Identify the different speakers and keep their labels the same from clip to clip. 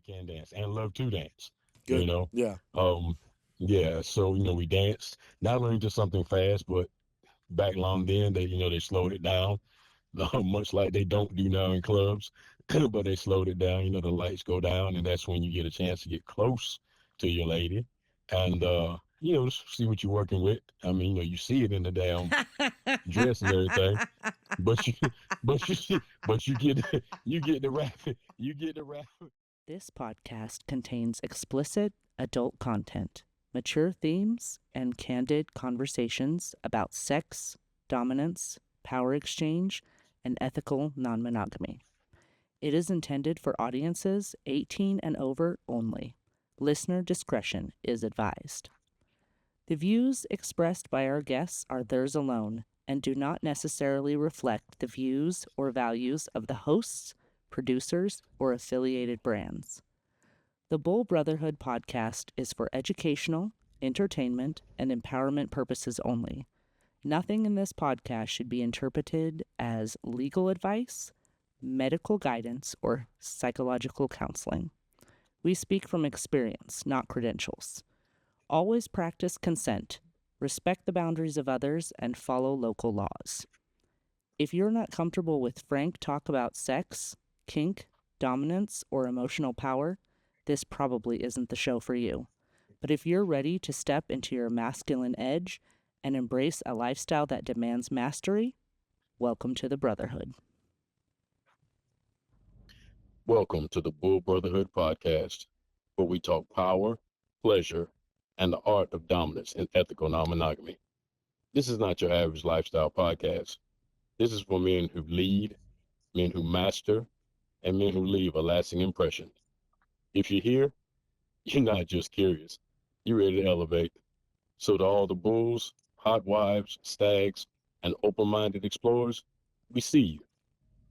Speaker 1: can dance and love to dance. You
Speaker 2: Good.
Speaker 1: know,
Speaker 2: Yeah.
Speaker 1: um, yeah. So we danced not only to something fast, but back long then they slowed it down, much like they don't do now in clubs. But they slowed it down. The lights go down, and that's when you get a chance to get close to your lady, and see what you're working with. I mean, you see it in the damn dress and everything, but you, but you get the rap, you get the rap.
Speaker 3: This podcast contains explicit adult content, mature themes, and candid conversations about sex, dominance, power exchange, and ethical non-monogamy. It is intended for audiences 18 and over only. Listener discretion is advised. The views expressed by our guests are theirs alone and do not necessarily reflect the views or values of the hosts, producers, or affiliated brands. The Bull Brotherhood Podcast is for educational, entertainment, and empowerment purposes only. Nothing in this podcast should be interpreted as legal advice, medical guidance, or psychological counseling. We speak from experience, not credentials. Always practice consent, respect the boundaries of others, and follow local laws. If you're not comfortable with frank talk about sex, kink, dominance, or emotional power, this probably isn't the show for you. But if you're ready to step into your masculine edge and embrace a lifestyle that demands mastery, welcome to the Brotherhood.
Speaker 1: Welcome to the Bull Brotherhood Podcast, where we talk power, pleasure, and the art of dominance and ethical non-monogamy. This is not your average lifestyle podcast. This is for men who lead, men who master, and men who leave a lasting impression. If you're here, you're not just curious. You're ready to elevate. So to all the bulls, hot wives, stags, and open-minded explorers, we see you.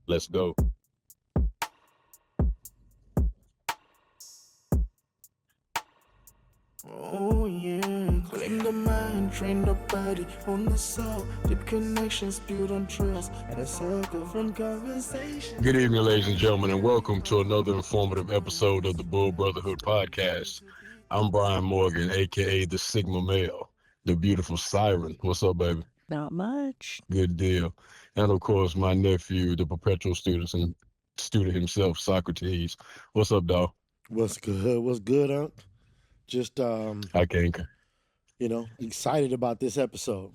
Speaker 1: Let's go.
Speaker 4: Oh yeah, claim the mind, train the body on the soul. Deep connections built on trust and a circle from conversation.
Speaker 1: Good evening, ladies and gentlemen, and welcome to another informative episode of the Bull Brotherhood Podcast. I'm Brian Morgan, aka the Sigma Male, the beautiful Siren. What's up, baby?
Speaker 3: Not much.
Speaker 1: Good deal. And of course, my nephew, the perpetual student himself, Socrates. What's up, dog?
Speaker 2: What's good? What's good, Unc? Just
Speaker 1: I can't.
Speaker 2: excited about this episode.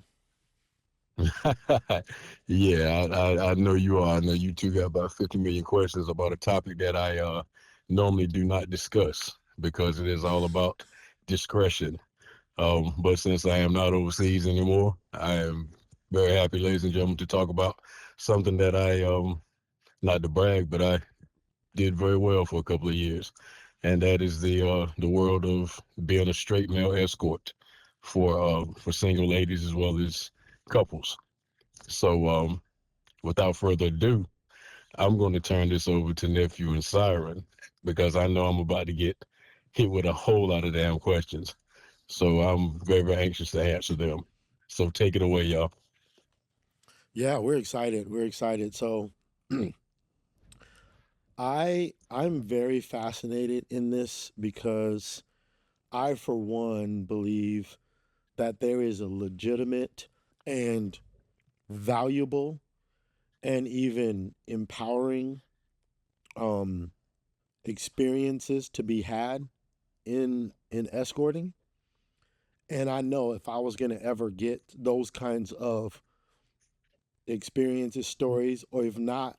Speaker 1: Yeah, I know you are. I know you two got about 50 million questions about a topic that I normally do not discuss because it is all about discretion. But since I am not overseas anymore, I am very happy, ladies and gentlemen, to talk about something that I, not to brag, but I did very well for a couple of years. And that is the world of being a straight male escort for single ladies as well as couples. So without further ado, I'm going to turn this over to nephew and Siren because I know I'm about to get hit with a whole lot of damn questions. So I'm very, very anxious to answer them. So take it away, y'all.
Speaker 2: Yeah, we're excited. We're excited. So I'm very fascinated in this because I, for one, believe that there is a legitimate and valuable and even empowering experiences to be had in escorting. And I know if I was going to ever get those kinds of experiences, stories, or if not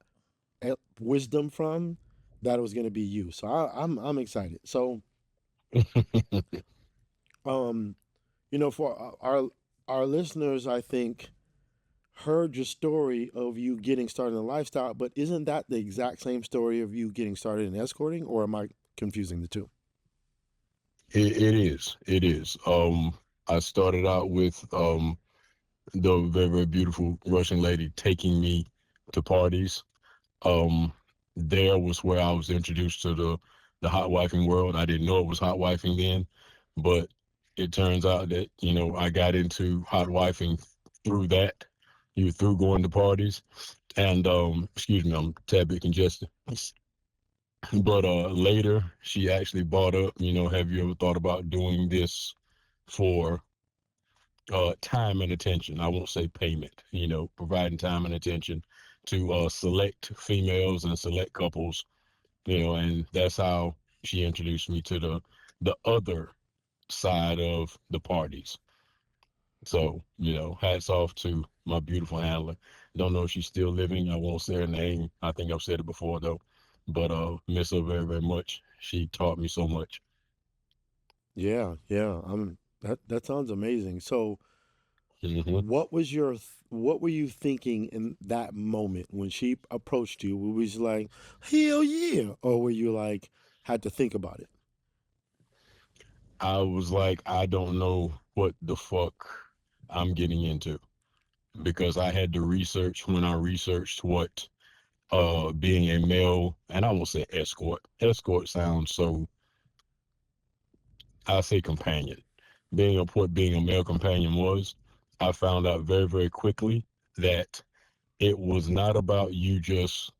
Speaker 2: wisdom from, that it was going to be you. So I'm excited. So for our listeners, I think heard your story of you getting started in a lifestyle, but isn't that the exact same story of you getting started in escorting, or am I confusing the two?
Speaker 1: It is. It is. I started out with the very, very beautiful Russian lady taking me to parties. There was where I was introduced to the hot wifing world. I didn't know it was hot wifing then, but it turns out that, I got into hot wifing through that, through going to parties. And, excuse me, I'm a tad bit congested. But later, she actually brought up, have you ever thought about doing this for time and attention? I won't say payment, providing time and attention to select females and select couples, and that's how she introduced me to the other side of the parties. So, hats off to my beautiful handler. Don't know if she's still living. I won't say her name. I think I've said it before though. But miss her very, very much. She taught me so much.
Speaker 2: Yeah, yeah. That sounds amazing. So,
Speaker 1: Hmm.
Speaker 2: what were you thinking in that moment when she approached you? Was you like, hell yeah, or were you like had to think about it?
Speaker 1: I was like, I don't know what the fuck I'm getting into because I had to research when I researched what being a male, and I won't say escort. Escort sounds so, I say companion. Being a male companion was, I found out very, very quickly that it was not about you just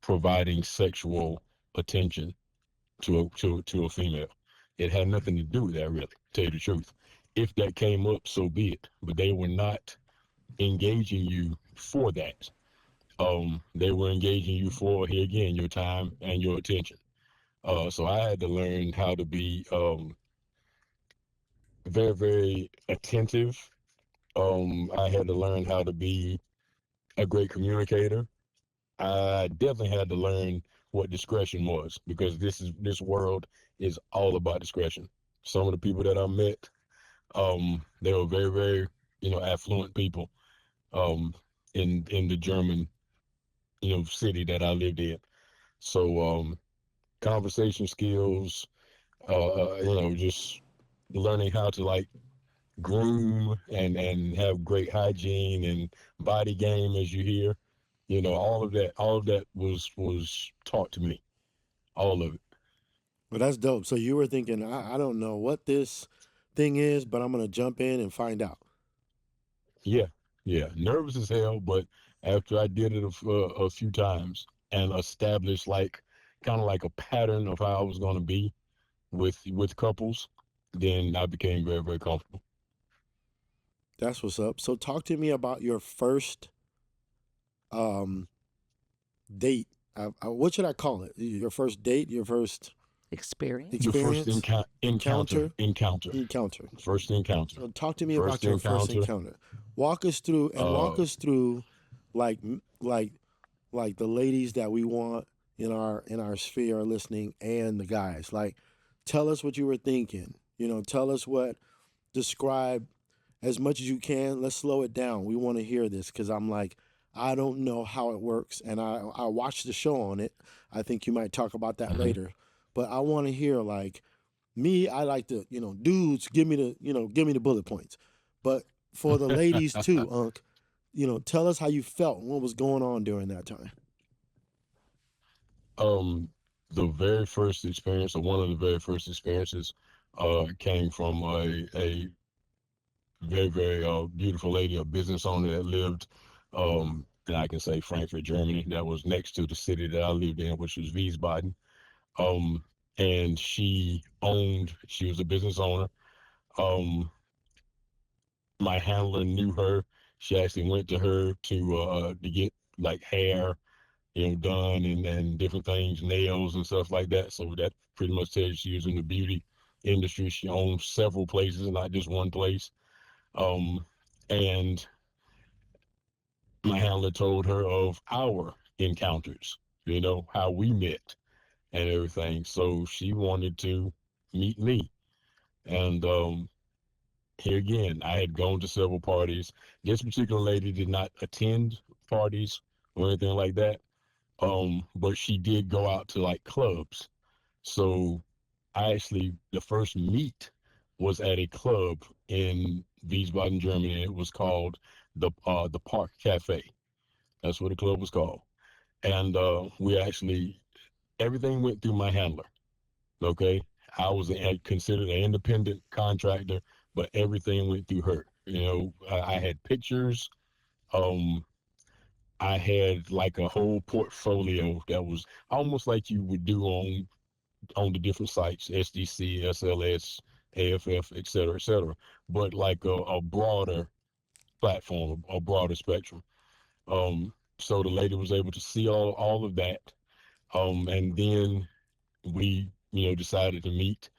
Speaker 1: providing sexual attention to a female. It had nothing to do with that, really, to tell you the truth. If that came up, so be it. But they were not engaging you for that. They were engaging you for, here again, your time and your attention. So I had to learn how to be very, very attentive. I had to learn how to be a great communicator. I definitely had to learn what discretion was because this world is all about discretion. Some of the people that I met, they were very, very, affluent people, um, in the German, city that I lived in. So, conversation skills, just learning how to like groom and have great hygiene and body game, as you hear, all of that was taught to me, all of it.
Speaker 2: Well, that's dope. So you were thinking, I don't know what this thing is, but I'm gonna jump in and find out.
Speaker 1: Yeah, yeah, nervous as hell, but after I did it a few times and established like kind of like a pattern of how I was going to be with couples, then I became very, very comfortable.
Speaker 2: That's what's up. So talk to me about your first um date. What should I call it? Your first date, your first
Speaker 3: Experience?
Speaker 1: The first
Speaker 2: experience,
Speaker 1: encounter,
Speaker 2: encounter,
Speaker 1: encounter,
Speaker 2: encounter.
Speaker 1: first encounter,
Speaker 2: So talk to me
Speaker 1: first
Speaker 2: about your first
Speaker 1: encounter.
Speaker 2: encounter. Walk
Speaker 1: Uh,
Speaker 2: us through like like the ladies that we want in our sphere are listening and the guys. Like tell us what you were thinking. Tell us what describe as much as you can. Let's slow it down. We want to hear this because I'm like, I don't know how it works. And I watched the show on it. I think you might talk about that
Speaker 1: mhm.
Speaker 2: later. But I want to hear like me, I like to, dudes, give me the bullet points. But for the ladies too, Unc, tell us how you felt and what was going on during that time.
Speaker 1: um, the very first experience, or one of the very first experiences, came from a very, very beautiful lady, a business owner that lived, and I can say Frankfurt, Germany, that was next to the city that I lived in, which was Wiesbaden. Um, and she was a business owner. Um, my handler knew her. She actually went to her to get like hair, done and different things, nails and stuff like that. So that pretty much tells you she was in the beauty industry. She owned several places, not just one place. Um, and my handler told her of our encounters, how we met and everything. So she wanted to meet me. And here again, I had gone to several parties. This particular lady did not attend parties or anything like that. But she did go out to like clubs. So the first meet was at a club in Wiesbaden, Germany. It was called the Park Cafe. That's what the club was called. And we actually everything went through my handler. Okay, I was considered an independent contractor, but everything went through her. I had pictures. Um, I had like a whole portfolio that was almost like you would do on the different sites, SDC, SLS, AFF, et cetera, but like a broader platform, a broader spectrum. So the lady was able to see all of that. And then we, decided to meet.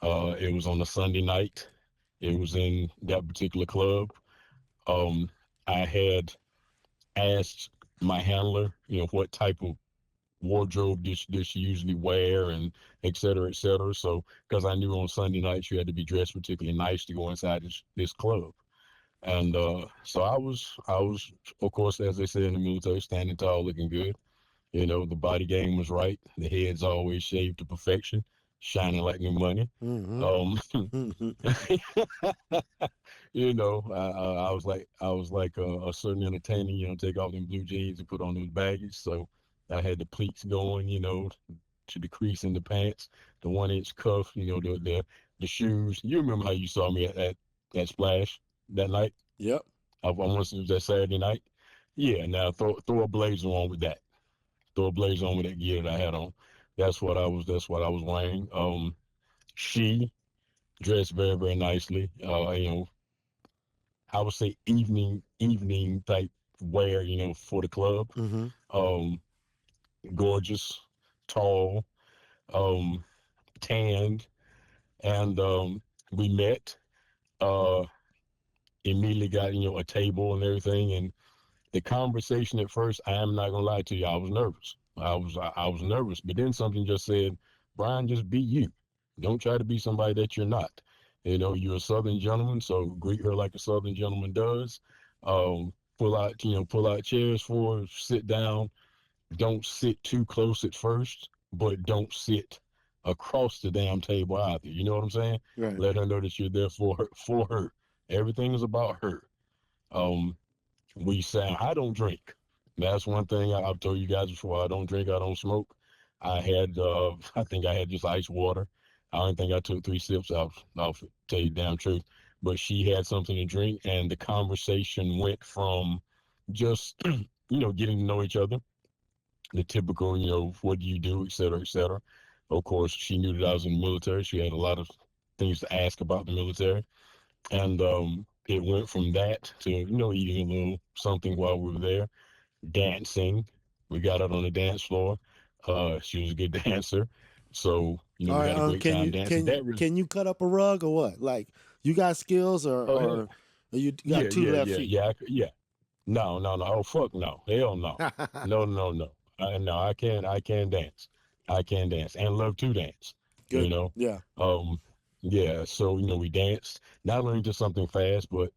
Speaker 1: It was on a Sunday night. It was in that particular club. Um, I had asked my handler, what type of wardrobe did she usually wear and et cetera, et cetera. So, because I knew on Sunday nights you had to be dressed particularly nice to go inside this club. And so I was, of course, as they say in the military, standing tall, looking good. The body game was right. The head's always shaved to perfection, shining like new money. I was like a certain entertainer, take off them blue jeans and put on those baggies. So I had the pleats going, to the crease in the pants, the 1 inch cuff, the shoes. You remember how you saw me at Splash that night?
Speaker 2: Yep.
Speaker 1: I want to say it was that Saturday night. Yeah, now throw a blazer on with that. Throw a blazer on with that gear that I had on. That's what I was wearing. She dressed very, very nicely. I would say evening type wear, for the club.
Speaker 2: Mm-hmm.
Speaker 1: Um, Gorgeous, tall, um, tanned, and we met. Uh, Immediately got a table and everything, and the conversation at first, I am not gonna lie to you, I was nervous. I was nervous, but then something just said, Brian, just be you. Don't try to be somebody that you're not. You're a Southern gentleman, so greet her like a Southern gentleman does. Pull out chairs for her, sit down. Don't sit too close at first, but don't sit across the damn table either. You know what I'm saying?
Speaker 2: Right.
Speaker 1: Let her know that you're there for her. For her. Everything is about her. Um, we sang. I don't drink. That's one thing I've told you guys before. I don't drink. I don't smoke. I think I had just ice water. I don't think I took 3 sips. I'll tell you the damn truth. But she had something to drink, and the conversation went from just, getting to know each other, the typical, what do you do, et cetera, et cetera. Of course, she knew that I was in the military. She had a lot of things to ask about the military. And it went from that to, eating a little something while we were there, dancing. We got out on the dance floor. She was a good dancer. So,
Speaker 2: All
Speaker 1: we
Speaker 2: right.
Speaker 1: had a great
Speaker 2: Can
Speaker 1: time
Speaker 2: you
Speaker 1: dancing.
Speaker 2: can you cut up a rug or what? Like you got skills or you got two left feet?
Speaker 1: Yeah. No. Oh, fuck no. Hell no. No. No, I can dance. I can dance and love to dance,
Speaker 2: Good. Yeah.
Speaker 1: Yeah, so, we danced, not only just something fast, but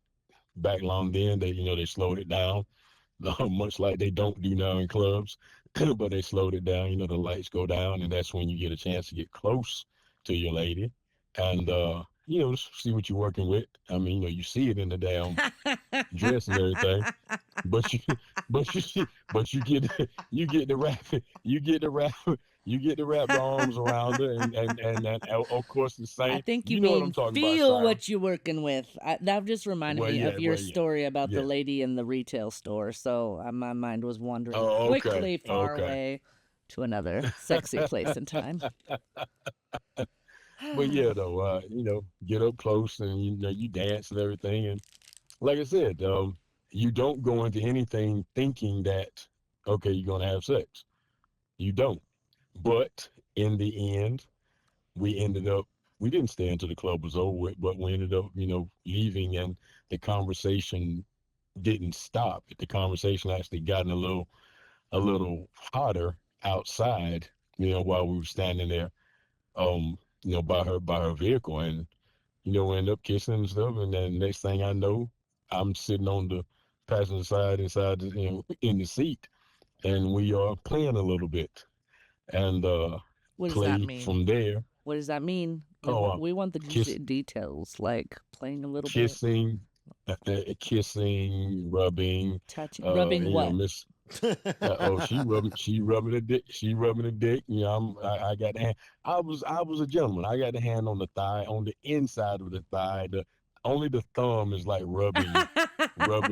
Speaker 1: back long then, they slowed it down, much like they don't do now in clubs, but they slowed it down, the lights go down, and that's when you get a chance to get close to your lady and, see what you're working with. I mean, you see it in the damn dress and everything, but you, but you get the wrap, you get the wrap, you get to wrap the arms around her, and of course the
Speaker 3: I
Speaker 1: same.
Speaker 3: think you
Speaker 1: You know what
Speaker 3: mean
Speaker 1: I'm talking about,
Speaker 3: feel
Speaker 1: Siren.
Speaker 3: what you're working with. That just reminded me of your story about the
Speaker 1: yeah.
Speaker 3: lady in the retail store. So my mind was wandering
Speaker 1: Oh, okay,
Speaker 3: quickly far
Speaker 1: okay.
Speaker 3: away to another sexy place and time.
Speaker 1: But yeah, though, get up close and you dance and everything, and like I said, you don't go into anything thinking that okay, you're gonna have sex. You don't. But in the end, we ended up we didn't stay until the club was over with, but we ended up, leaving, and the conversation didn't stop. The conversation actually gotten a little hotter outside, while we were standing there, by her vehicle, and we end up kissing and stuff, and then next thing I know, I'm sitting on the passenger side inside the, in the seat, and we are playing a little bit, and
Speaker 3: What does that
Speaker 1: play
Speaker 3: mean?
Speaker 1: from there.
Speaker 3: What does that mean? We want the details, like playing a little
Speaker 1: kissing, kissing, rubbing,
Speaker 3: touching, rubbing what?
Speaker 1: Miss. She rubbing the dick. She rubbing the dick. I got the hand. I was a gentleman. I got the hand on the thigh, on the inside of the thigh, only the thumb is like rubbing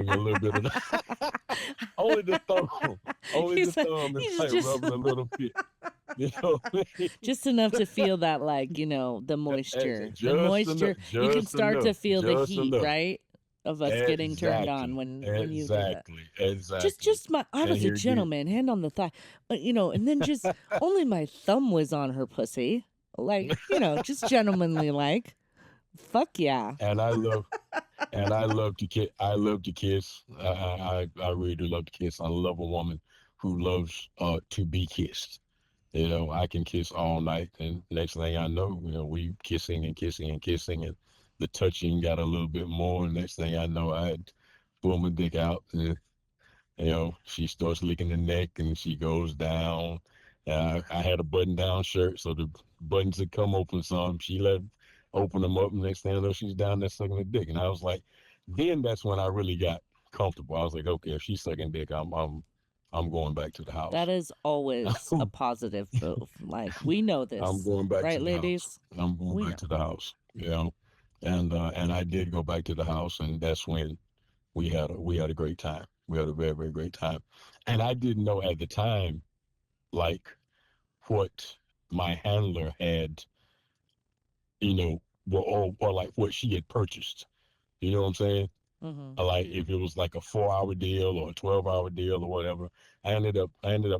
Speaker 1: a little bit of the only the thumb. Only the
Speaker 3: He's like,
Speaker 1: thumb is
Speaker 3: he's
Speaker 1: like
Speaker 3: just
Speaker 1: rubbing a little bit. You know what I mean?
Speaker 3: just enough to feel that, like, the moisture. The
Speaker 1: Just enough,
Speaker 3: moisture, you can start to feel the
Speaker 1: just
Speaker 3: heat,
Speaker 1: enough.
Speaker 3: right? Of us getting turned on
Speaker 1: Exactly,
Speaker 3: when you do that.
Speaker 1: exactly.
Speaker 3: Just I
Speaker 1: And
Speaker 3: was a
Speaker 1: here you,
Speaker 3: gentleman, hand on the thigh, and then just only my thumb was on her pussy, like, just gentlemanly, like, fuck yeah.
Speaker 1: and I love to kiss. I love to kiss. I really do love to kiss. I love a woman who loves to be kissed. I can kiss all night, and next thing I know, we kissing and kissing and kissing, and the touching got a little bit more. And next thing I know, I had pulled my dick out, and she starts licking the neck, and she goes down. I had a button-down shirt, so the buttons would come open some. She let open them up, and next thing I know, she's down there sucking the dick. And I was like, then that's when I really got comfortable. I was like, okay, if she's sucking dick, I'm going back to the house.
Speaker 3: That is always a positive move. Like, we know this,
Speaker 1: I'm going back
Speaker 3: right,
Speaker 1: to the
Speaker 3: ladies?
Speaker 1: house. I'm going
Speaker 3: We
Speaker 1: back
Speaker 3: know.
Speaker 1: to the house. And I did go back to the house, and that's when we had a great time. We had a very, very great time. And I didn't know at the time, like, what my handler had, or like what she had purchased. You know what I'm saying?
Speaker 3: Mm-hmm.
Speaker 1: Like if it was like a 4-hour deal or a 12-hour deal or whatever. I ended up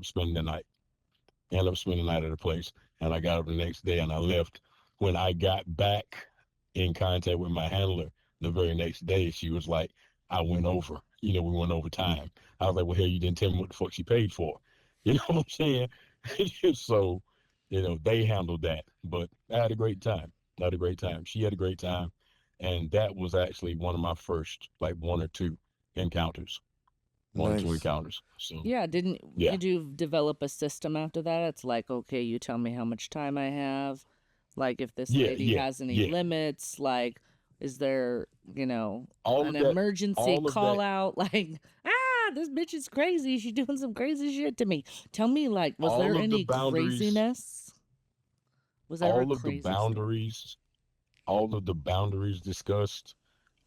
Speaker 1: spending the night. I ended up spending the night at a place, and I got up the next day and I left. When I got back in contact with my handler the very next day, she was like, I went over. We went over time. I was like, well, hell, you didn't tell me what the fuck she paid for. You know what I'm saying? So, they handled that. But I had a great time. I had a great time. She had a great time. And that was actually one of my first, like, one or two encounters. One or two
Speaker 2: Nice.
Speaker 1: encounters. So,
Speaker 3: Yeah,
Speaker 1: yeah.
Speaker 3: did you develop a system after that? It's like, okay, you tell me how much time I have. Like, if this
Speaker 1: Yeah,
Speaker 3: lady has any
Speaker 1: yeah.
Speaker 3: limits, like, is there,
Speaker 1: All
Speaker 3: an
Speaker 1: of that,
Speaker 3: emergency
Speaker 1: all of
Speaker 3: call
Speaker 1: that,
Speaker 3: out? Like, this bitch is crazy. She's doing some crazy shit to me. Tell me, like, was there
Speaker 1: all of the
Speaker 3: any
Speaker 1: boundaries,
Speaker 3: craziness? Was there a
Speaker 1: all of the
Speaker 3: crazy story?
Speaker 1: boundaries, all of the boundaries discussed,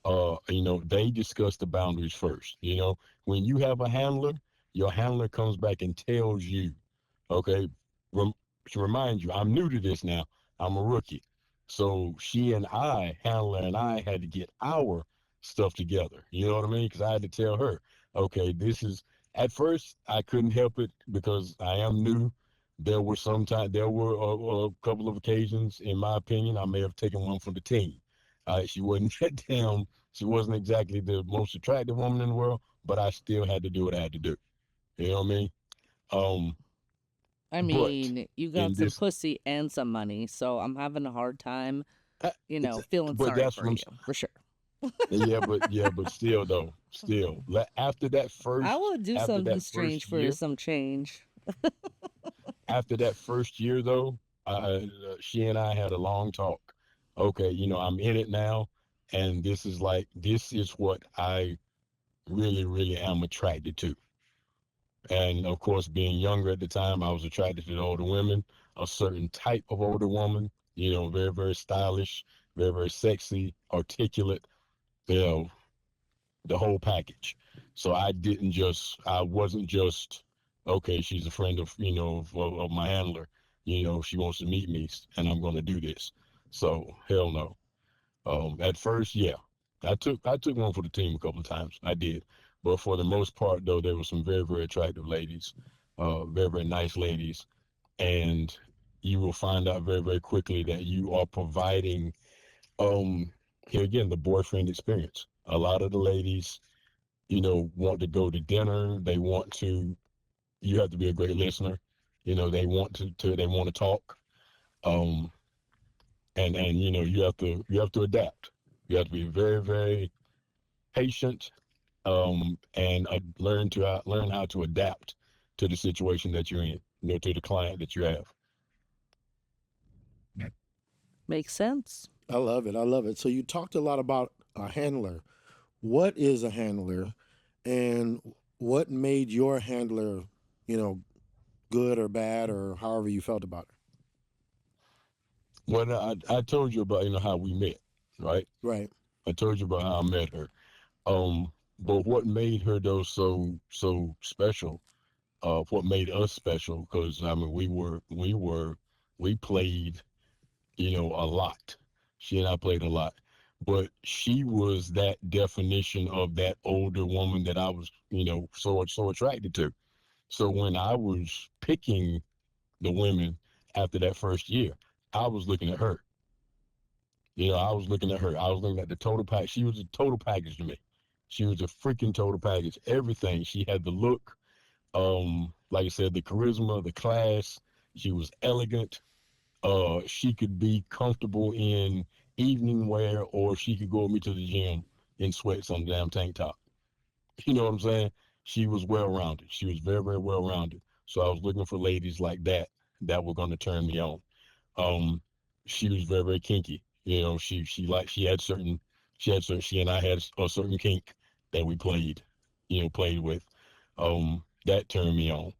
Speaker 1: they discuss the boundaries first. When you have a handler, your handler comes back and tells you, okay, to remind you, I'm new to this now. I'm a rookie. So handler and I had to get our stuff together. You know what I mean? Because I had to tell her, okay, at first I couldn't help it because I am new. There were a couple of occasions, in my opinion, I may have taken one for the team. She wasn't she wasn't exactly the most attractive woman in the world, but I still had to do what I had to do. You know what I mean?
Speaker 3: I
Speaker 1: But
Speaker 3: mean, you got
Speaker 1: in
Speaker 3: some
Speaker 1: this,
Speaker 3: pussy and some money, so I'm having a hard time,
Speaker 1: uh,
Speaker 3: feeling
Speaker 1: but
Speaker 3: sorry
Speaker 1: that's
Speaker 3: for
Speaker 1: what
Speaker 3: you, for sure.
Speaker 1: but still though, after that
Speaker 3: I
Speaker 1: first,
Speaker 3: would do
Speaker 1: after
Speaker 3: something
Speaker 1: that
Speaker 3: strange
Speaker 1: first
Speaker 3: for
Speaker 1: year,
Speaker 3: some change.
Speaker 1: after that first year though, she and I had a long talk. Okay, I'm in it now, and this is what I really, really am attracted to. And of course, being younger at the time, I was attracted to the older women, a certain type of older woman, very, very stylish, very, very sexy, articulate, you know, the whole package. So I wasn't just, okay, she's a friend of my handler. She wants to meet me and I'm going to do this. So hell no. At first, yeah, I took one for the team a couple of times. I did, but for the most part, though, there were some very, very attractive ladies, very, very nice ladies, and you will find out very, very quickly that you are providing, um, here again, the boyfriend experience. A lot of the ladies, want to go to dinner. They want to. You have to be a great listener. They want they want to talk. Um, and you have to adapt. You have to be very, very patient, and learn how to adapt to the situation that you're in, to the client that you have.
Speaker 3: Makes sense.
Speaker 2: I love it. I love it. So you talked a lot about a handler. What is a handler, and what made your handler, good or bad or however you felt about
Speaker 1: Well, I told you about how we met, right?
Speaker 2: her? Right.
Speaker 1: I told you about how I met her. But what made her though so special? What made us special? Because I mean, we played, a lot. She and I played a lot, but she was that definition of that older woman that I was, so attracted to. So when I was picking the women after that first year, I was looking at her. I was looking at her. I was looking at the total package. She was a total package to me. She was a freaking total package. Everything. She had the look, like I said, the charisma, the class. She was elegant. She could be comfortable in evening wear, or she could go with me to the gym in sweats on the damn tank top. You know what I'm saying? She was well rounded. She was very, very well rounded. So I was looking for ladies like that were going to turn me on. Um, she was very, very kinky. She and I had a certain kink that we played with. That turned me on.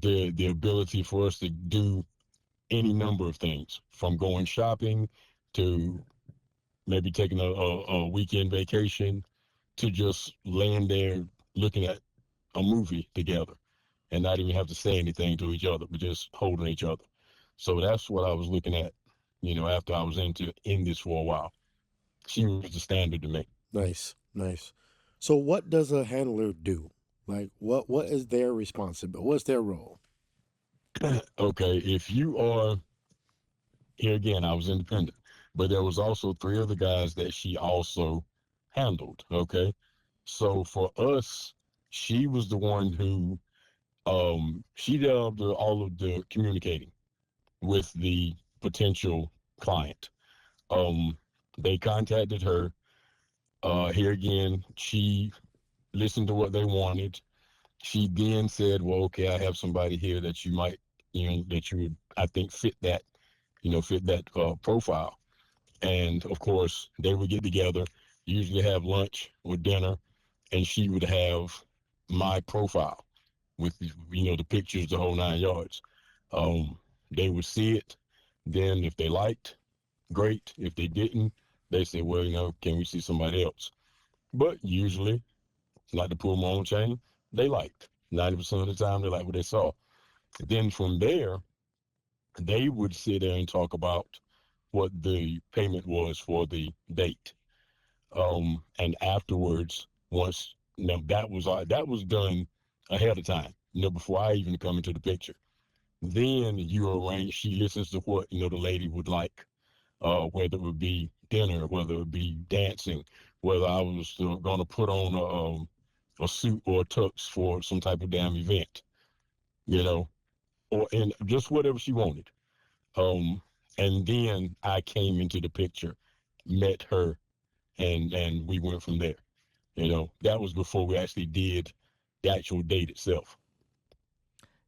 Speaker 1: The ability for us to do any number of things, from going shopping to maybe taking a weekend vacation to just laying there looking at a movie together and not even have to say anything to each other, but just holding each other. So that's what I was looking at, after I was in this for a while. She was the standard to me.
Speaker 2: Nice, nice. So what does a handler do? Like what is their responsibility? What's their role?
Speaker 1: Okay, if you are here again, I was independent, but there was also three other guys that she also handled. Okay, so for us, she was the one who she did all of the communicating with the potential client. Um, they contacted her. Here again, she listened to what they wanted. She then said, "Well, okay, I have somebody here that you might, that you would, I think, fit that profile." And of course, they would get together, usually have lunch or dinner, and she would have my profile with the pictures, the whole 9 yards. They would see it. Then, if they liked, great. If they didn't, they say, "Well, can we see somebody else?" But usually, like to pull my own chain, they liked. 90% of the time, they liked what they saw. Then from there, they would sit there and talk about what the payment was for the date. And afterwards, once that was done ahead of time, before I even come into the picture. Then you arrange. She listens to what the lady would like, whether it would be dinner, whether it would be dancing, whether I was going to put on a suit or a tux for some type of damn event, you know, and just whatever she wanted. Um, and then I came into the picture, met her, and we went from there. That was before we actually did the actual date itself.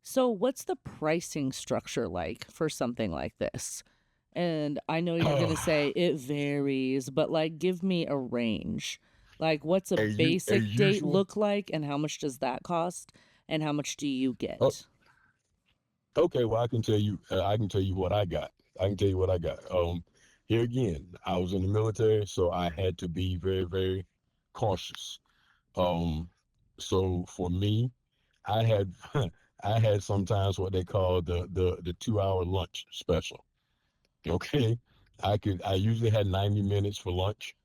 Speaker 3: So, what's the pricing structure like for something like this? And I know you're going to say it varies, but like give me a range. Like, what's a basic date
Speaker 1: usual.
Speaker 3: look like, and how much does that cost, and how much do you
Speaker 1: Oh,
Speaker 3: get?
Speaker 1: okay, well, I can tell you. I can tell you what I got. I can tell you what I got. Here again, I was in the military, so I had to be very, very cautious. Um, so for me, I had I had sometimes what they call the 2 hour lunch special. Okay, I usually had 90 minutes for lunch,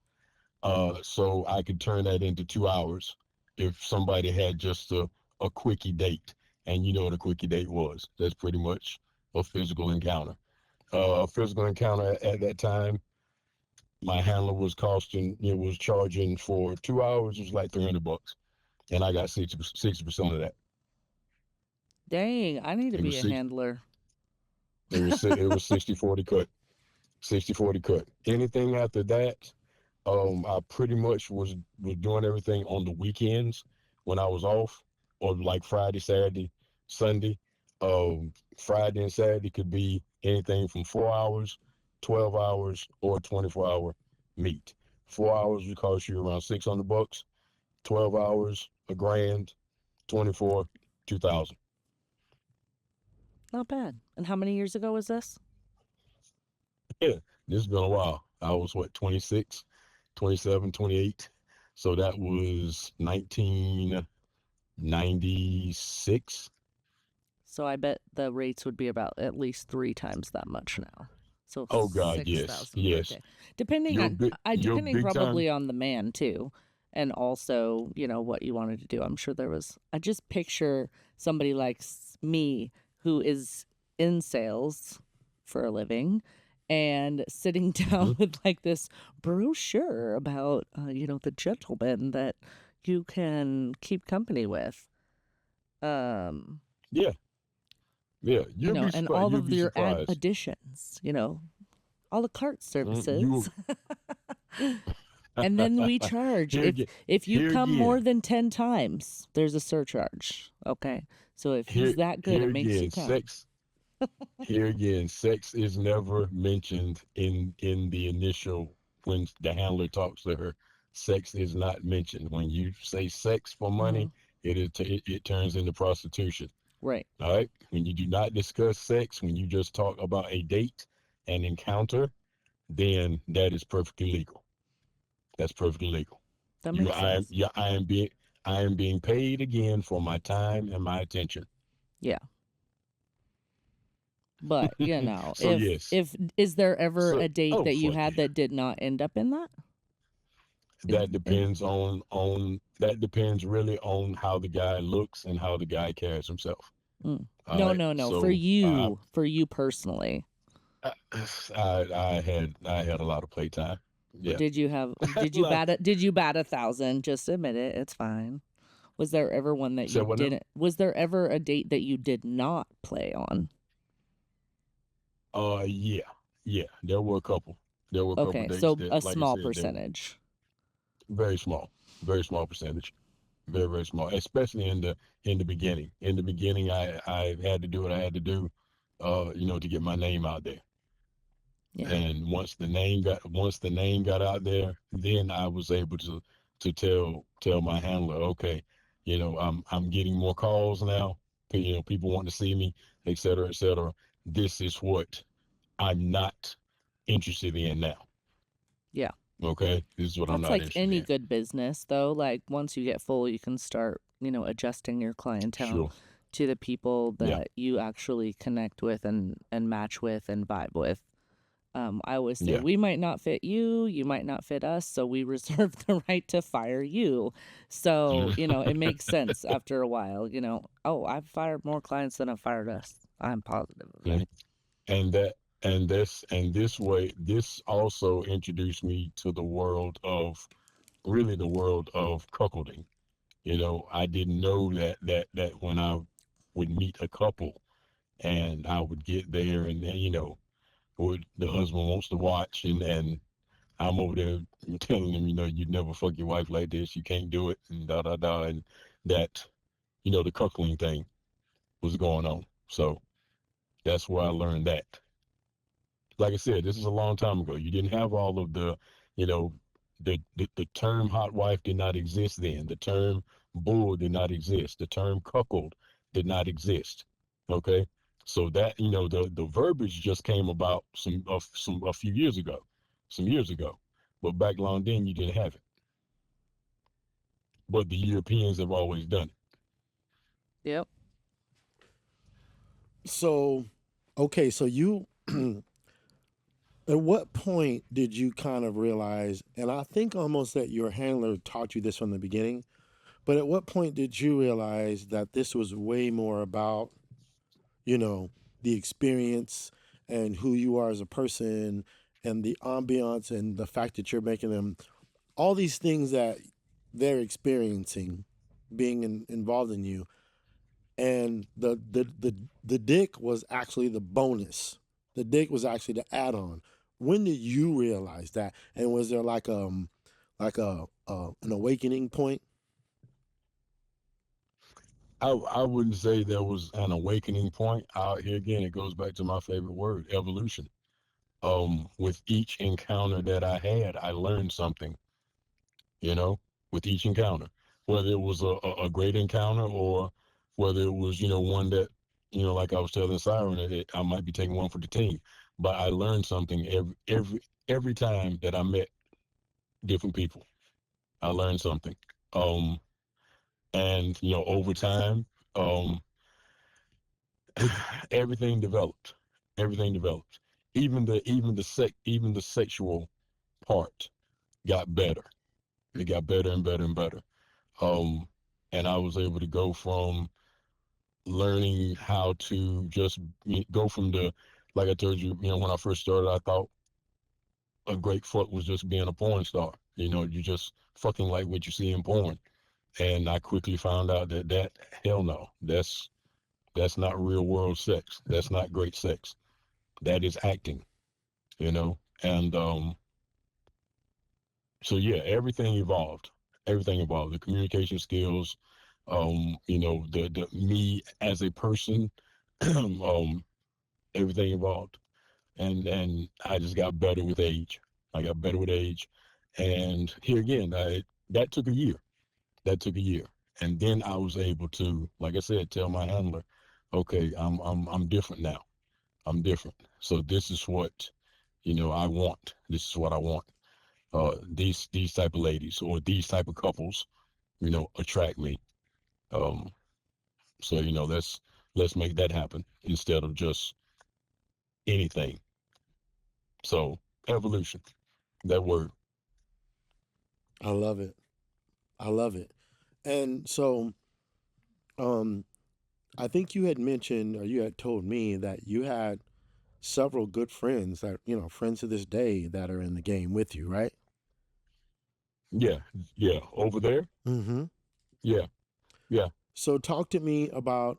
Speaker 1: so I could turn that into 2 hours if somebody had just a quickie date, and you know what a quickie date was. That's pretty much a physical encounter. A physical encounter at that time, my handler was charging for 2 hours. It was like $300, and I got 60% of that.
Speaker 3: Dang, I need to
Speaker 1: It
Speaker 3: be
Speaker 1: was
Speaker 3: a
Speaker 1: six.
Speaker 3: handler.
Speaker 1: It was 60-40 cut. 60-40 cut. Anything after that, I pretty much was doing everything on the weekends when I was off, or like Friday, Saturday, Sunday. Friday and Saturday could be anything from 4 hours, 12 hours, or 24-hour meet. 4 hours would cost you around $600. 12 hours, $1,000. 24, 2,000.
Speaker 3: Not bad. And how many years ago was this?
Speaker 1: Yeah, this has been a while. I was 26. 27, 28. So that was 1996.
Speaker 3: So I bet the rates would be about at least 3 times that much now. So
Speaker 1: Oh God, yes,
Speaker 3: 6,000 per
Speaker 1: yes.
Speaker 3: day, depending
Speaker 1: Your
Speaker 3: on
Speaker 1: big, your
Speaker 3: depending
Speaker 1: big time.
Speaker 3: probably on the man too, and also what you wanted to do. I'm sure there was. I just picture somebody like me who is in sales for a living, and sitting down
Speaker 1: Mhm.
Speaker 3: with like this brochure about the gentleman that you can keep company with. Um,
Speaker 1: Yeah, yeah. You'll be
Speaker 3: and
Speaker 1: surprised.
Speaker 3: all
Speaker 1: You'll
Speaker 3: of
Speaker 1: be
Speaker 3: your
Speaker 1: surprised.
Speaker 3: additions, a la carte
Speaker 1: You
Speaker 3: services. And then we charge
Speaker 1: here again.
Speaker 3: if you
Speaker 1: Here
Speaker 3: come more
Speaker 1: again.
Speaker 3: than 10 times, there's a surcharge. Okay. So if he's
Speaker 1: Here,
Speaker 3: that good,
Speaker 1: here
Speaker 3: it makes you
Speaker 1: again.
Speaker 3: count.
Speaker 1: Sex. Here again. Sex is never mentioned in the initial when the handler talks to her. Sex is not mentioned. When you say sex for
Speaker 3: Hmm.
Speaker 1: money, it turns into prostitution.
Speaker 3: Right.
Speaker 1: All right. When you do not discuss sex, when you just talk about a date and encounter, then that is perfectly legal. That's perfectly legal.
Speaker 3: That
Speaker 1: You,
Speaker 3: makes
Speaker 1: I am,
Speaker 3: sense.
Speaker 1: yeah, I am being paid again for my time and my attention.
Speaker 3: Yeah. But,
Speaker 1: So yes.
Speaker 3: if is there ever
Speaker 1: So
Speaker 3: a date
Speaker 1: oh
Speaker 3: that you
Speaker 1: fuck
Speaker 3: had
Speaker 1: yeah.
Speaker 3: that did not end up in that?
Speaker 1: That depends on that depends really on how the guy looks and how the guy carries himself.
Speaker 3: Mm.
Speaker 1: All
Speaker 3: No,
Speaker 1: right.
Speaker 3: no, no.
Speaker 1: So
Speaker 3: For you personally.
Speaker 1: I, I had a lot of playtime. Yeah. Like,
Speaker 3: Did you bat 1,000? Just admit it. It's fine. Was there ever one that
Speaker 1: say
Speaker 3: you
Speaker 1: what now?
Speaker 3: didn't? Was there ever a date that you did not play on?
Speaker 1: Yeah, yeah. There were a couple. There were a couple
Speaker 3: Okay,
Speaker 1: dates
Speaker 3: so
Speaker 1: that,
Speaker 3: a
Speaker 1: like I
Speaker 3: small
Speaker 1: said, they were
Speaker 3: percentage.
Speaker 1: very small percentage, very very small. Especially in the beginning. In the beginning, I had to do what I had to do, to get my name out there.
Speaker 3: Yeah.
Speaker 1: And once the name got out there, then I was able to tell my handler, okay, I'm getting more calls now. People want to see me, et cetera, et cetera. This is what I'm not interested in now.
Speaker 3: Yeah.
Speaker 1: Okay, this is what I'm
Speaker 3: That's
Speaker 1: not
Speaker 3: like
Speaker 1: interested
Speaker 3: any
Speaker 1: in.
Speaker 3: good business though. Like once you get full, you can start, adjusting your clientele
Speaker 1: Sure.
Speaker 3: to the people
Speaker 1: Yeah.
Speaker 3: that you actually connect with and match with and vibe with. I always say
Speaker 1: Yeah.
Speaker 3: we might not fit you, you might not fit us, so we reserve the right to fire you. So, it makes sense after a while, oh, I've fired more clients than I've fired us. I'm positive of that.
Speaker 1: Mhm. and that and this way, this also introduced me to the world of really the world of cuckolding. I didn't know that when I would meet a couple and I would get there and then, would the husband wants to watch and I'm over there telling him, you'd never fuck your wife like this, you can't do it, and da da da, and that, the cuckolding thing was going on. So that's where I learned that. Like I said, this is a long time ago. You didn't have all of the, you know, the term hot wife did not exist then. The term bull did not exist. The term cuckold did not exist. Okay, so that the verbiage just came about a few years ago, some years ago, but back long then you didn't have it. But the Europeans have always done it.
Speaker 3: Yep.
Speaker 2: So, okay, so you at what point did you kind of realize, and I think almost that your handler taught you this from the beginning, but at what point did you realize that this was way more about, you know, the experience and who you are as a person and the ambiance and the fact that you're making them all these things that they're experiencing being involved in you, and the dick was actually the bonus. The dick was actually the add-on. When did you realize that? And was there like a an awakening point?
Speaker 1: I wouldn't say there was an awakening point. Here again, it goes back to my favorite word, evolution. With each encounter that I had, I learned something, you know, with each encounter, whether it was a great encounter or whether it was, one that, like I was telling Siren, that I might be taking one for the team, but I learned something every time that I met different people. I learned something. Um, and over time, um, everything developed. Everything developed. Even the sexual part got better. It got better and better and better. Um, and I was able to go from learning how to just go from like I told you, when I first started, I thought a great fuck was just being a porn star. You just fucking like what you see in porn. And I quickly found out that hell no, that's not real world sex. That's not great sex. That is acting, And so yeah, everything evolved. Everything evolved. The communication skills, the me as a person, um, everything evolved. And I just got better with age. I got better with age. And here again, that took a year. That took a year. And then I was able to, like I said, tell my handler, okay, I'm different now. I'm different. So this is what, I want. This is what I want. These type of ladies or these type of couples, attract me. Um, so let's make that happen instead of just anything. So evolution, that word.
Speaker 2: I love it. I love it. And so, um, I think you had mentioned, or you had told me that you had several good friends that, friends to this day that are in the game with you, right?
Speaker 1: Yeah, yeah. Over there,
Speaker 2: Mm-hmm.
Speaker 1: yeah, yeah.
Speaker 2: So talk to me about,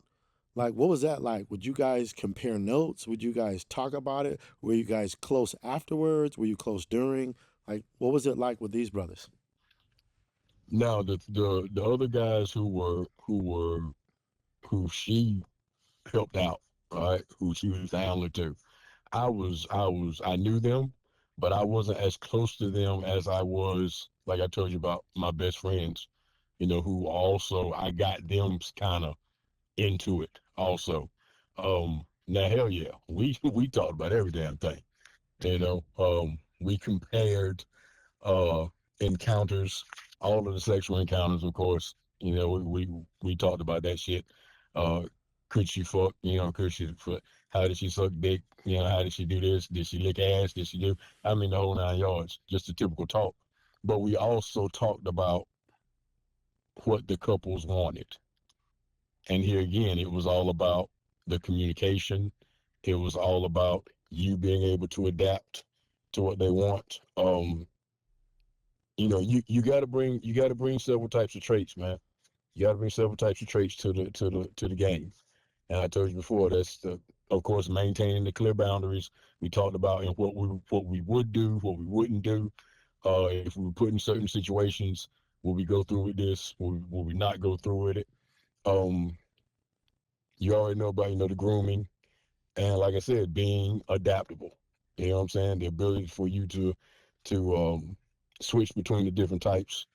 Speaker 2: like, what was that like? Would you guys compare notes? Would you guys talk about it? Were you guys close afterwards? Were you close during? Like, what was it like with these brothers?
Speaker 1: Now the other guys who she helped out, right? Who she was the handler to. I knew them, but I wasn't as close to them as I was, like I told you about my best friends, who also I got them kind of into it also. Now hell yeah, we talked about every damn thing, we compared uh encounters, all of the sexual encounters, of course. We talked about that shit. Uh, could she fuck? Could she fuck? How did she suck dick? How did she do this? Did she lick ass? Did she do? I mean, the whole 9 yards. Just a typical talk. But we also talked about what the couples wanted, and here again, it was all about the communication. It was all about you being able to adapt to what they want. You got to bring several types of traits, man. You got to bring several types of traits to the game. And I told you before, of course, maintaining the clear boundaries. We talked about what we would do, what we wouldn't do. If we were put in certain situations, will we go through with this? Will we not go through with it? Um, you already know about the grooming, and like I said, being adaptable. You know what I'm saying? The ability for you to switch between the different types,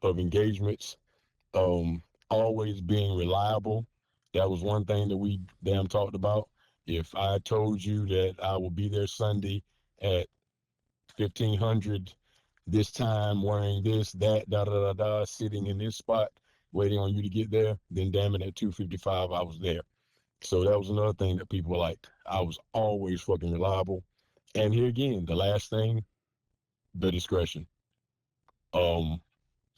Speaker 1: of engagements. Um, Always being reliable. That was one thing that we damn talked about. If I told you that I will be there Sunday at 1500 this time, wearing this, that, da da da da, sitting in this spot, waiting on you to get there, then damn it, at 2:55 I was there. So that was another thing that people liked. I was always fucking reliable. And here again, the last thing, the discretion. Um,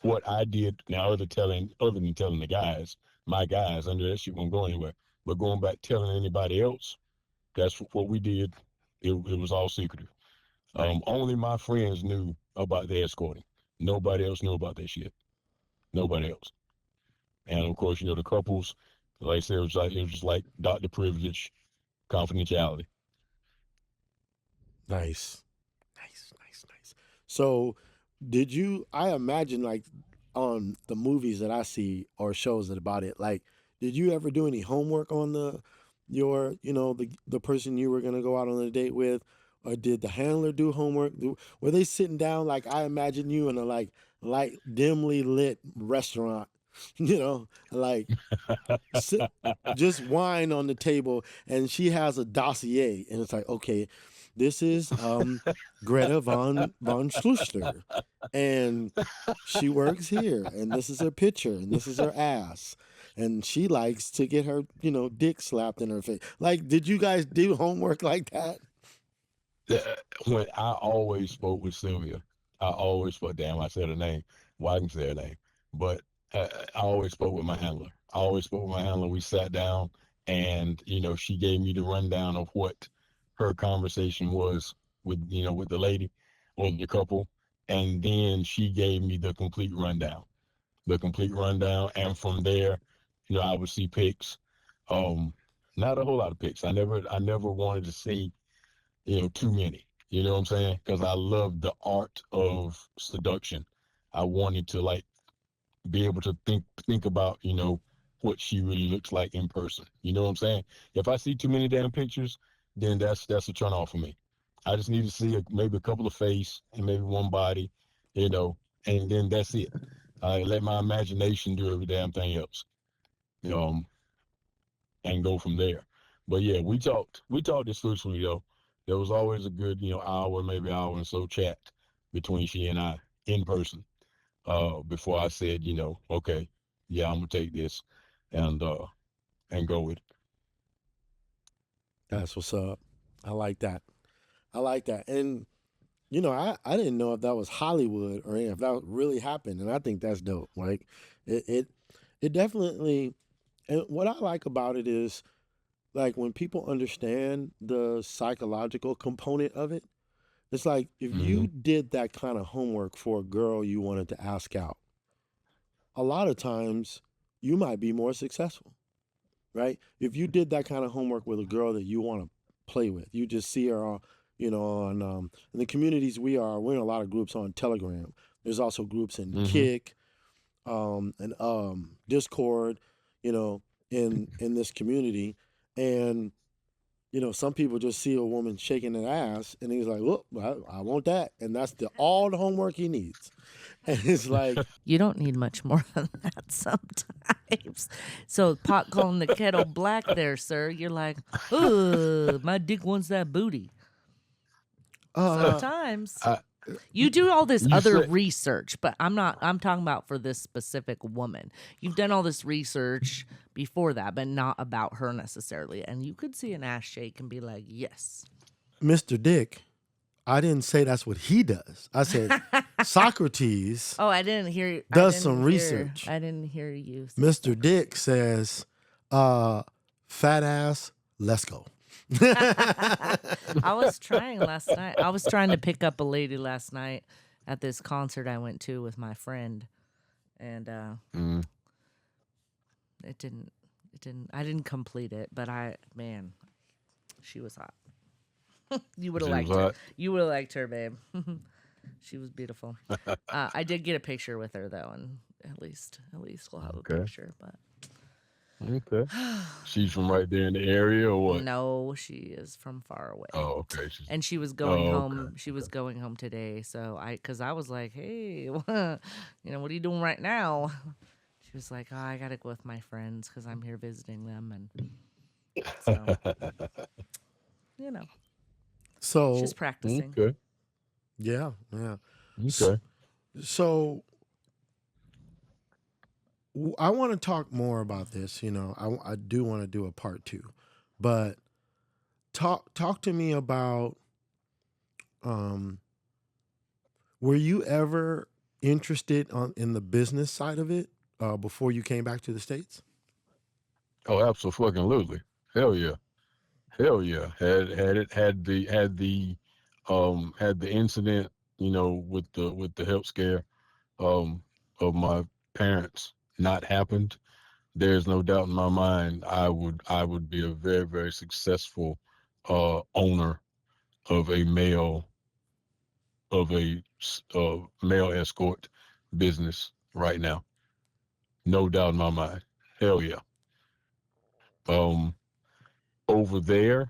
Speaker 1: what I did now, other than telling the guys, my guys, I knew that shit won't go anywhere. But going back telling anybody else, that's what we did. It was all secretive. Only my friends knew about the escorting. Nobody else knew about that shit. Nobody else. And of course, the couples, like I said, it was just like Dr. Privilege, confidentiality.
Speaker 2: Nice. Nice, nice, nice. So, did you? I imagine, like, on the movies that I see or shows that about it, like, did you ever do any homework on the person you were gonna go out on a date with, or did the handler do homework? Were they sitting down like I imagine you in a like light, dimly lit restaurant, like sit, just wine on the table, and she has a dossier, and it's like, okay, this is Greta von Schluster, and she works here, and this is her picture, and this is her ass, and she likes to get her, dick slapped in her face. Like, did you guys do homework like that?
Speaker 1: When I always spoke with Sylvia, I always spoke. Damn, I said her name. Well, I can say her name, but I always spoke with my handler. I always spoke with my handler. We sat down, and she gave me the rundown of what her conversation was with with the lady or the couple, and then she gave me the complete rundown. And from there, I would see pics. Not a whole lot of pics. I never wanted to see too many. You know what I'm saying? Because I love the art of seduction. I wanted to like be able to think about what she really looks like in person. You know what I'm saying? If I see too many damn pictures, then that's a turn off for me. I just need to see maybe a couple of face and maybe one body, and then that's it. I let my imagination do every damn thing else, and go from there. But yeah, we talked exclusively though. There was always a good, hour, maybe hour and so chat between she and I in person. Before I said, okay, yeah, I'm gonna take this and go with it.
Speaker 2: That's what's up. I like that. And I didn't know if that was Hollywood or if that really happened, and I think that's dope. Like it definitely. And what I like about it is, like, when people understand the psychological component of it, it's like if you did that kind of homework for a girl you wanted to ask out, a lot of times you might be more successful, right? If you did that kind of homework with a girl that you want to play with, you just see her on, in the communities we're in a lot of groups on Telegram. There's also groups in Kick, and Discord, in this community. And some people just see a woman shaking her ass, and he's like, "Look, I want that," and that's all the homework he needs. And it's like,
Speaker 3: You don't need much more than that sometimes. So pot calling the kettle black there, sir. You're like, "Ooh, my dick wants that booty." Sometimes. You do all this other research, but I'm talking about for this specific woman. You've done all this research before that, but not about her necessarily. And you could see an ass shake and be like, yes.
Speaker 2: Mr. Dick, I didn't say that's what he does. I said Socrates.
Speaker 3: Oh, I didn't hear.
Speaker 2: Does some research.
Speaker 3: I didn't hear you.
Speaker 2: Mr. Dick says, fat ass, let's go.
Speaker 3: I was trying last night. I was trying to pick up a lady last night at this concert I went to with my friend, and it didn't. I didn't complete it, but she was hot. You would have liked her. You would have liked her, babe. She was beautiful. I did get a picture with her though, and at least we'll have a picture. But
Speaker 1: okay, she's from right there in the area, or what?
Speaker 3: No, she is from far away.
Speaker 1: Oh, okay.
Speaker 3: And she was going home. She was going home today. So because I was like, hey, what are you doing right now? She was like, oh, I gotta go with my friends because I'm here visiting them, and so
Speaker 2: So
Speaker 3: she's practicing.
Speaker 1: Okay.
Speaker 2: Yeah.
Speaker 1: Okay.
Speaker 2: So I want to talk more about this. I do want to do a part 2, but talk to me about, were you ever interested in the business side of it before you came back to the States?
Speaker 1: Oh, absolutely. Hell yeah. Had the incident, with the health scare of my parents not happened, there's no doubt in my mind I would be a very, very successful owner of a male escort business right now. No doubt in my mind. Hell yeah. Over there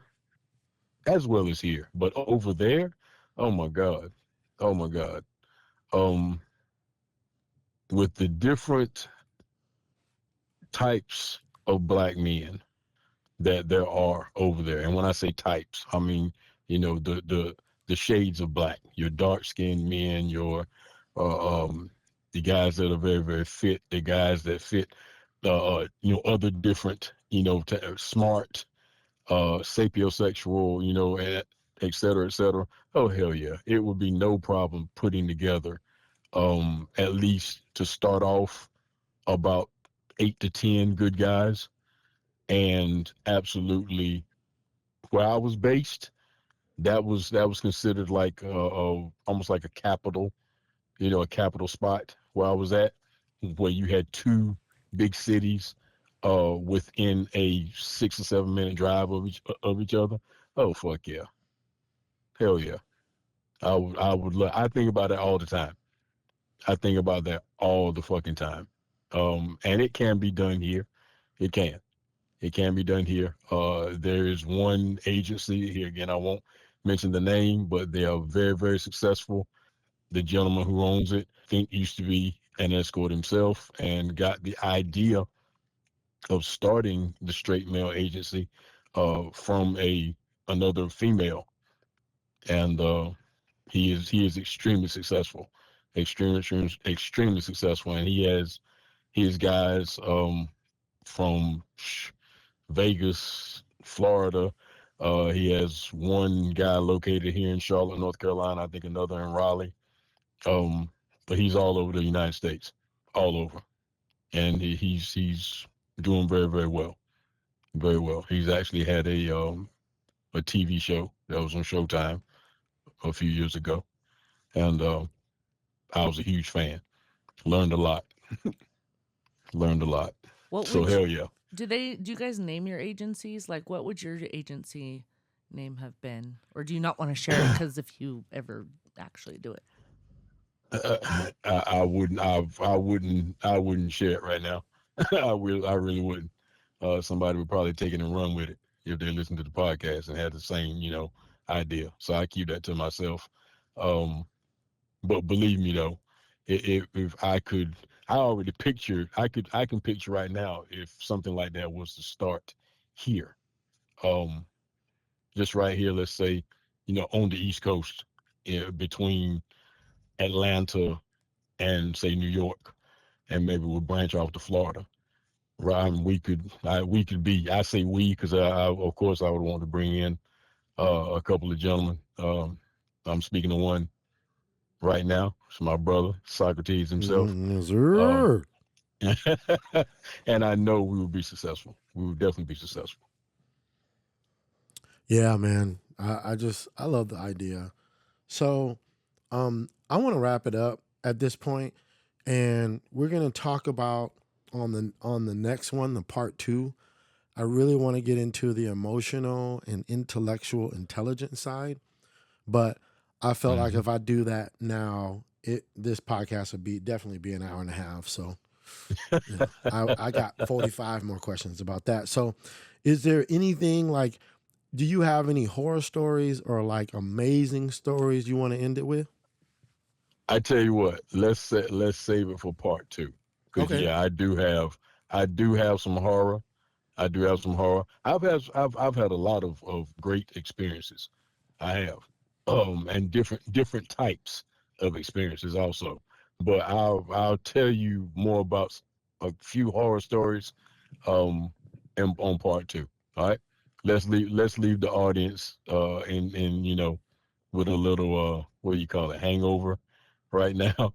Speaker 1: as well as here, but over there, oh my God. With the different types of black men that there are over there. And when I say types, I mean, the shades of black, your dark skinned men, your uh, um the guys that are very, very fit, the guys that fit other different, smart, sapiosexual, and et cetera, et cetera. Oh hell yeah. It would be no problem putting together at least to start off about 8 to 10 good guys. And absolutely, where I was based, that was considered like almost like a capital, a capital spot where I was at, where you had two big cities within a 6 or 7 minute drive of each other. Oh fuck yeah, hell yeah. I think about it all the time. I think about that all the fucking time. And it can be done here. It can. It can be done here. There is one agency here again. I won't mention the name, but they are very, very successful. The gentleman who owns it, I think, used to be an escort himself, and got the idea of starting the straight male agency from another female, and he is extremely successful, extremely successful, and he has his guys from Vegas, Florida. He has one guy located here in Charlotte, North Carolina. I think another in Raleigh. Um, but he's all over the United States, all over, and he's doing very, very well, very well. He's actually had a TV show that was on Showtime a few years ago, and I was a huge fan. Learned a lot. Learned a lot.
Speaker 3: What
Speaker 1: So
Speaker 3: would
Speaker 1: hell yeah.
Speaker 3: do you guys name your agencies? Like, what would your agency name have been? Or do you not want to share it because if you ever actually do it?
Speaker 1: I wouldn't. I wouldn't share it right now. I really wouldn't. Somebody would probably take it and run with it if they listen to the podcast and had the same, idea. So I keep that to myself. Um, but believe me though, if I could, I already pictured. I can picture right now if something like that was to start here, um, just right here. Let's say, on the East Coast, between Atlanta and say New York, and maybe we'll branch off to Florida. Right, and we could be. I say we because of course I would want to bring in a couple of gentlemen. I'm speaking to one right now. It's my brother Socrates himself.
Speaker 2: Yes,
Speaker 1: Uh,
Speaker 2: sir.
Speaker 1: and I know we would be successful. We would definitely be successful.
Speaker 2: Yeah, man. I love the idea. So I want to wrap it up at this point, and we're gonna talk about on the next one, the part 2. I really want to get into the emotional and intellectual intelligence side, but I felt like if I do that now, this podcast would definitely be an hour and a half. So I got 45 more questions about that. So is there anything like, do you have any horror stories or like amazing stories you want to end it with?
Speaker 1: I tell you what, let's save it for part 2, because
Speaker 2: Okay.
Speaker 1: yeah, I do have some horror. I do have some horror. I've had a lot of great experiences. I have, and different types of experiences also. But I'll tell you more about a few horror stories, um, on part 2. All right, let's leave the audience in with a little what do you call it, hangover right now.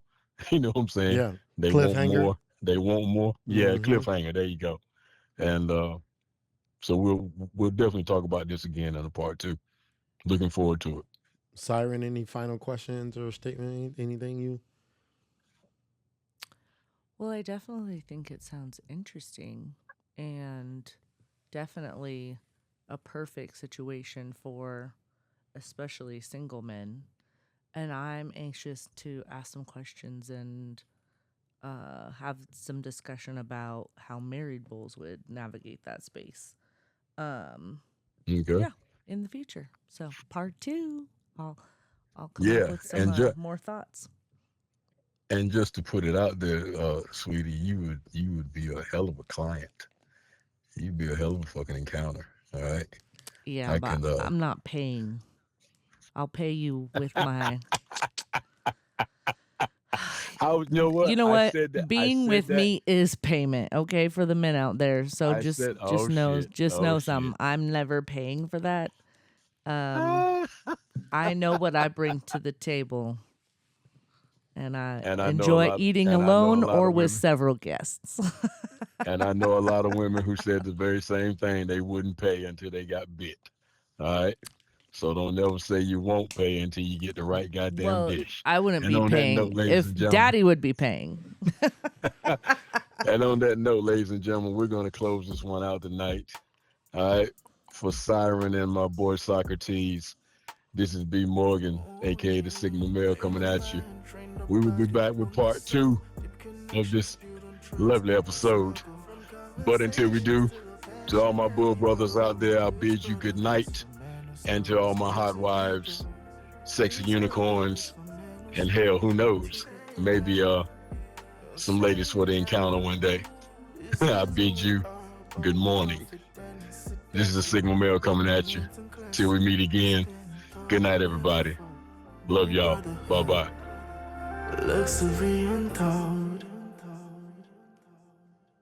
Speaker 1: You know what I'm saying?
Speaker 2: Yeah.
Speaker 1: They want
Speaker 2: Cliffhanger.
Speaker 1: more. They want more. Yeah,
Speaker 2: Mm-hmm.
Speaker 1: cliffhanger. There you go. And so we'll definitely talk about this again in a part 2. Looking forward to it.
Speaker 2: Siren, any final questions or statement? Anything you?
Speaker 3: Well, I definitely think it sounds interesting and definitely a perfect situation for especially single men. And I'm anxious to ask some questions and have some discussion about how married bulls would navigate that space. Um,
Speaker 1: Okay.
Speaker 3: yeah, in the future. So part 2, I'll I'll come up
Speaker 1: Yeah,
Speaker 3: with some more thoughts.
Speaker 1: and just to put it out there, sweetie, you would be a hell of a client. You'd be a hell of a fucking encounter. All right.
Speaker 3: Yeah,
Speaker 1: I
Speaker 3: but
Speaker 1: can
Speaker 3: I'm not paying. I'll pay you with my.
Speaker 1: You know what?
Speaker 3: You know
Speaker 1: I
Speaker 3: what?
Speaker 1: said that.
Speaker 3: Being with me is payment, okay, for the men out there. So
Speaker 1: I
Speaker 3: just
Speaker 1: said,
Speaker 3: just
Speaker 1: oh
Speaker 3: know
Speaker 1: shit,
Speaker 3: just
Speaker 1: oh
Speaker 3: know
Speaker 1: shit.
Speaker 3: something. I'm never paying for that. I know what I bring to the table, and I
Speaker 1: And I know a
Speaker 3: enjoy
Speaker 1: lot,
Speaker 3: eating
Speaker 1: and I know a
Speaker 3: alone
Speaker 1: lot
Speaker 3: or
Speaker 1: of
Speaker 3: with
Speaker 1: women,
Speaker 3: several guests.
Speaker 1: and I know a lot of women who said the very same thing. They wouldn't pay until they got bit. All right. So don't ever say you won't pay until you get the right goddamn
Speaker 3: Well,
Speaker 1: dish.
Speaker 3: I wouldn't
Speaker 1: And
Speaker 3: be
Speaker 1: on that note,
Speaker 3: paying
Speaker 1: ladies
Speaker 3: if
Speaker 1: and gentlemen,
Speaker 3: Daddy would be paying.
Speaker 1: and on that note, ladies and gentlemen, we're going to close this one out tonight. All right. For Siren and my boy Socrates, this is B. Morgan, aka the Signal Male, coming at you. We will be back with part 2 of this lovely episode. But until we do, to all my bull brothers out there, I bid you good night. And to all my hot wives, sexy unicorns, and hell, who knows, maybe some ladies for the encounter one day. I bid you good morning. This is a Signal Male coming at you. Till we meet again, good night, everybody. Love y'all. Bye-bye.
Speaker 4: Luxury untold.